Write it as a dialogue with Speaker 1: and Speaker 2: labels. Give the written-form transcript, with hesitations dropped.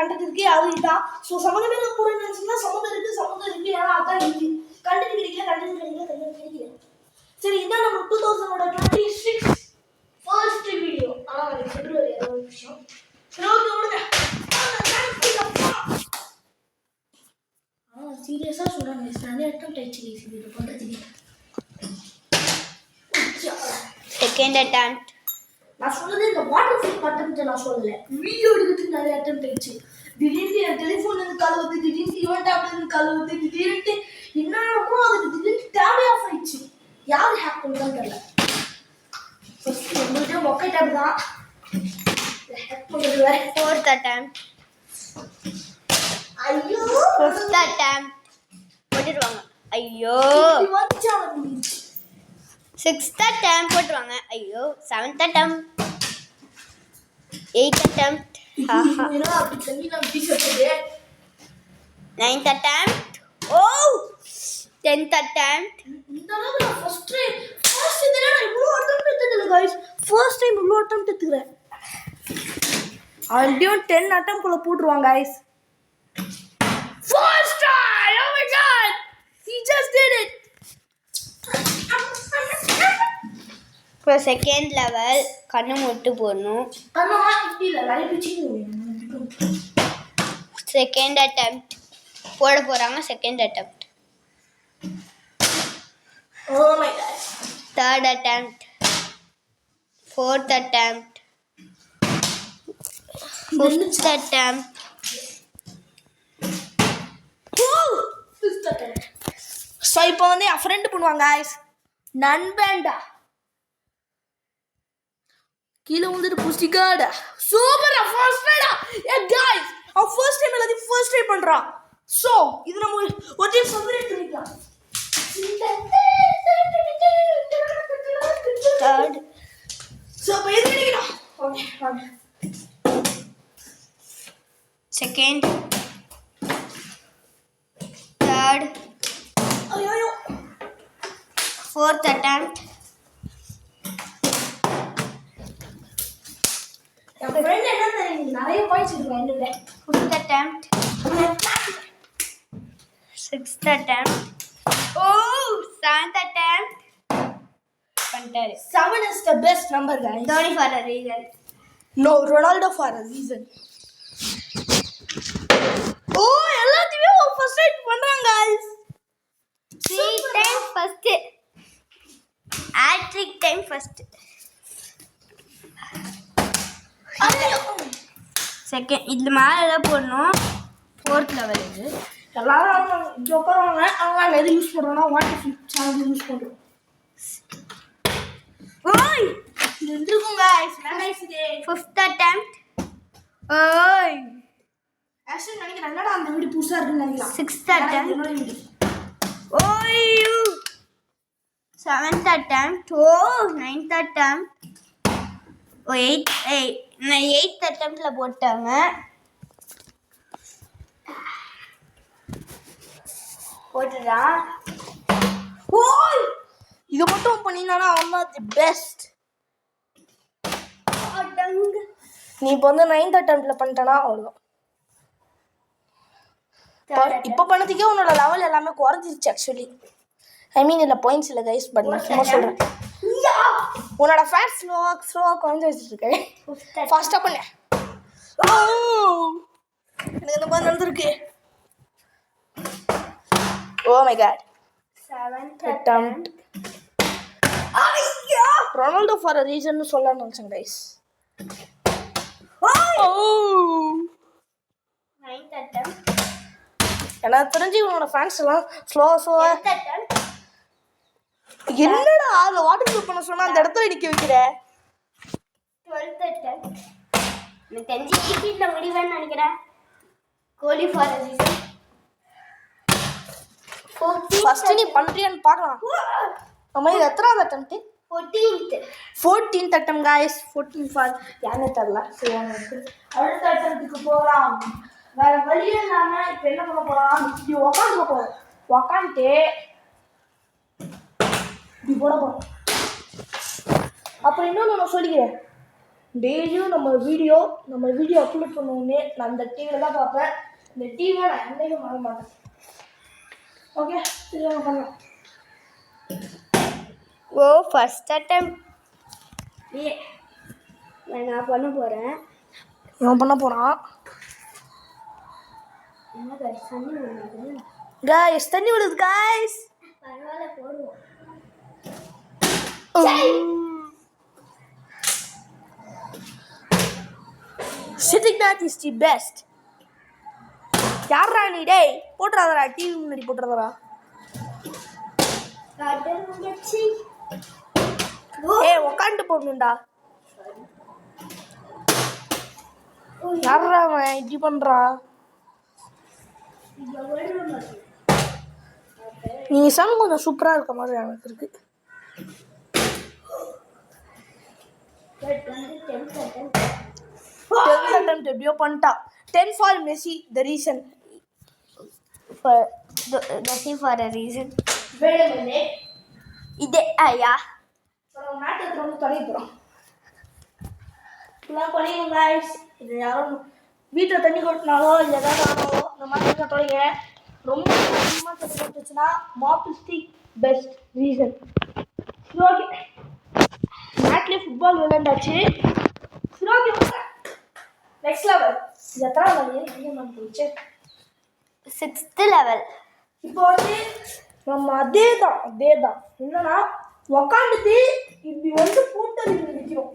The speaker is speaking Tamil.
Speaker 1: கண்டென்ட் இருக்கு அது இதான். ஸோ சம்மந்தமே நான் போட நினைச்சீங்கன்னா சம்மந்தம் இருக்கு ஏன்னா அதான் இருக்கு. கண்டென்ட் கிடைக்கல. சரி இதான் நம்ம 2026 ஃபர்ஸ்ட் வீடியோ. ஆனால் அது February அது ஒரு விஷயம். சரி ஓகே விடுங்க. சீரியஸாக சொல்கிறேன் நிறைய அட்டம் டைச்சு இது பண்ணுறதுக்கு.
Speaker 2: Second attempt.
Speaker 1: நான் சொன்னது இந்த வாட்டர் ப்ரூஃப் அட்டெம்ப்ட் நான் சொல்லலை. வீடியோ எடுக்கிறதுக்கு நிறைய அட்டெம்ப்ட் ஆயிடுச்சு. திடீர்னு என் டெலிஃபோன் இருந்து கால் வந்து திடீர்னு இவன் டேப்ல இருந்து கால் வந்து திடீர்னு என்னென்னமோ அதுக்கு திடீர்னு டேபே ஆஃப் ஆயிடுச்சு. யார் ஹேக் பண்ணுறான்னு தெரியல. உங்கள்கிட்ட மொக்கை டேப் தான் ஹேக் பண்ணுறது வேற.
Speaker 2: Fourth attempt.
Speaker 1: ஐயோ
Speaker 2: ஃபிஃப்த் அட்டெம்ப்ட் போட்டுருவாங்க. ஐயோ சிக்ஸ்த் அட்டெம்ப்ட் போட்டுருவாங்க. ஐயோ seventh attempt. Eighth attempt. Ninth attempt. ஓ 10th அட்டெம்ப்ட்.
Speaker 1: இந்த அளவுக்கு நான் ஃபர்ஸ்ட் இதுல நான் இவ்வளோ அட்டெம்ப்ட் எடுத்ததில்லை गाइस. ஃபர்ஸ்ட் டைம் இவ்வளோ அட்டெம்ப்ட் எடுத்துக்கிறேன். ஆல்ரெடியும் 10 அட்டெம்ப்ட் குள்ள போட்டுருவாங்க guys. First try! Oh my god! He just did it!
Speaker 2: இப்போ செகண்ட் லெவல் கண்ணு மூட்டு போடணும்.
Speaker 1: கண்ணமா இப்படி இல்லை நிறைய பிச்சுக்கு.
Speaker 2: செகண்ட் அட்டெம்ப்ட் போட போகிறாங்க. Second attempt.
Speaker 1: Oh my god.
Speaker 2: Third attempt. Fourth attempt. Fifth attempt.
Speaker 1: So இப்போ வந்து என் ஃப்ரெண்டு பண்ணுவாங்க गाइस. நண்பன்டா கீழே வந்துட்டு புஸ்டிக்காடா சூப்பரா ஃபர்ஸ்ட் ட்ரைடா. ஏ गाइस அவ ஃபர்ஸ்ட் டைம் எல்லாத்தையும் ஃபர்ஸ்ட் ட்ரை பண்றான். ஸோ இது நம்ம ஒரு டைம் செலிப்ரேட் பண்ணிக்கலாம்.
Speaker 2: தேர்ட்.
Speaker 1: ஸோ இப்போ எது நினைக்கிறோம்? ஓகே வாங்க.
Speaker 2: செகண்ட். தேர்ட்.
Speaker 1: ஐயோ
Speaker 2: ஃபோர்த் அட்டெம்ப்ட்.
Speaker 1: என் ஃப்ரெண்ட் என்ன தெரியும் நிறைய பாயிண்ட்ஸ் இருக்கு என்னோட.
Speaker 2: Fifth attempt. Sixth attempt. ஓ செவன்த் அட்டெம்ப்ட் பண்ணிட்டாரு.
Speaker 1: 7 is the best number guys.
Speaker 2: Dhoni for a reason.
Speaker 1: No, Ronaldo for a reason. ஓ எல்லாத்தையுமே ஃபர்ஸ்ட் ரைட் பண்றாங்க guys.
Speaker 2: 3 time first. Hat-trick time first. Second இதுல மேல ஏதாவது போடணும். ஃபோர்த் லெவல் இது.
Speaker 1: எல்லாரும் இங்க உட்காருவாங்க. அவங்க எது யூஸ் பண்றோம்னா வாட்டர் ஃபிலிப் சேனல் யூஸ் பண்றோம். ஓய் நின்றுக்கும் guys. Nice day.
Speaker 2: Fifth attempt. ஓய்
Speaker 1: ஆக்சுவலி நினைக்கிறேன் என்னடா அந்த வீடியோ புதுசா இருக்குன்னு நினைக்கிறேன்.
Speaker 2: Sixth attempt. ஓய் செவன்த் அட்டெம்ப்ட். ஓ நைன்த் அட்டெம்ப்ட். ஓ எயித் அட்டெம்ப்ட்ல போட்டாங்க. போட்டுதான்.
Speaker 1: ஓய் இது மட்டும் பண்ணினானா அவன் தான் தி பெஸ்ட். நீ இப்போ வந்து 9th அட்டெம்ப்ட்ல பண்ணிட்டனா அவ்வளவுதான். இப்போ பண்ணதுக்கே உன்னோட லெவல் எல்லாமே குறைஞ்சிருச்சு ஆக்சுவலி. ஐ மீன் இல்லை பாயிண்ட்ஸ் இல்லை கைஸ் பட் நான் சும்மா சொல்கிறேன். உன்னோட ஃபேட் ஸ்லோவாக குறைஞ்சி வச்சுருக்கேன். ஃபாஸ்ட்டாக பண்ண எனக்கு இந்த மாதிரி நடந்திருக்கு. Oh my god.
Speaker 2: 7th
Speaker 1: attempt. ஐயா ரொனால்டோ ஃபார் அ ரீசன் சொல்லணும்னு நினச்சேன் கைஸ்.
Speaker 2: 9th attempt.
Speaker 1: எனக்கு தெரிஞ்சு உன்னோட ஃபேன்ஸ் எல்லாம் ஸ்லோவா என்னடா அதில் வாட்டர் ப்ரூஃப் பண்ண சொன்னா அந்த இடத்துல நிற்க வைக்கிற.
Speaker 2: 12th attempt. எனக்கு தெரிஞ்சு ஈஸியில் முடிவேன்னு நினைக்கிறேன். கோலி ஃபார் அ ரீசன்.
Speaker 1: ஃபர்ஸ்ட் நீ பண்றியான்னு பார்க்கலாம். நம்ம இது எத்தனாவது attempt? 14th attempt guys. 14 for யானே தெரியல. சரி அடுத்த அட்டெம்ப்ட்டுக்கு போகலாம். வேற வழியே இல்லாம இப்போ என்ன பண்ண போறோம்? இப்படி உக்காந்துக்க போறோம். உக்காந்துட்டு இப்படி போட போறோம். அப்புறம் இன்னொன்று நான் சொல்லிக்கிறேன். டெய்லியும் நம்ம வீடியோ அப்லோட் பண்ணுவோன்னே நான் அந்த டிவியில் தான் பார்ப்பேன். இந்த டிவியை நான் என்றைக்கும் வாங்க மாட்டேன். ஓகே, இது பண்ணலாம்.
Speaker 2: ஓ ஃபர்ஸ்ட் அட்டம் நான் பண்ண போகிறேன்.
Speaker 1: இவன் பண்ண போகிறான்.
Speaker 2: என்ன கைஸ் தண்ணி விடுறது?
Speaker 1: கைஸ் தண்ணி விடுது கைஸ்.
Speaker 2: பரவாயில்ல போடுவோம்.
Speaker 1: Sitting mat is the best. யாரா நீ டேய் போட்றாதடா டிவி முன்னாடி போட்றாதடா. ஏய் உட்காந்து போடணும்டா. யாரா அவன் இப்படி பண்றா? நீங்க சாங் கொஞ்சம் சூப்பரா இருக்க மாதிரி எனக்கு இருக்கு. attempt எப்படியோ பண்ணிட்டா. 10 for Messi, the reason.
Speaker 2: Messi for a reason.
Speaker 1: Wait a minute.
Speaker 2: இதே ஐயா
Speaker 1: நம்ம நாட்டுக்கு வந்து தொலை போகிறோம். இப்பெல்லாம் தொலைங்க guys. இது யாரும் வீட்டில் தண்ணி கொட்டினாலோ இல்லை ஏதாவது ஆனாலோ இந்த மாதிரி தொலைங்க. ரொம்ப அதிகமாக தண்ணி கொட்டுச்சுன்னா mop is the best reason. Okay, நாட்டிலே ஃபுட்பால் விளையாண்டாச்சு. Okay, next level. இது எத்தனாவது லெவல் போச்சு?
Speaker 2: 6th level.
Speaker 1: இப்போ வந்து நம்ம அதே தான் என்னன்னா உக்காந்துட்டு இப்படி வந்து போட்டு நிற்கிறோம்.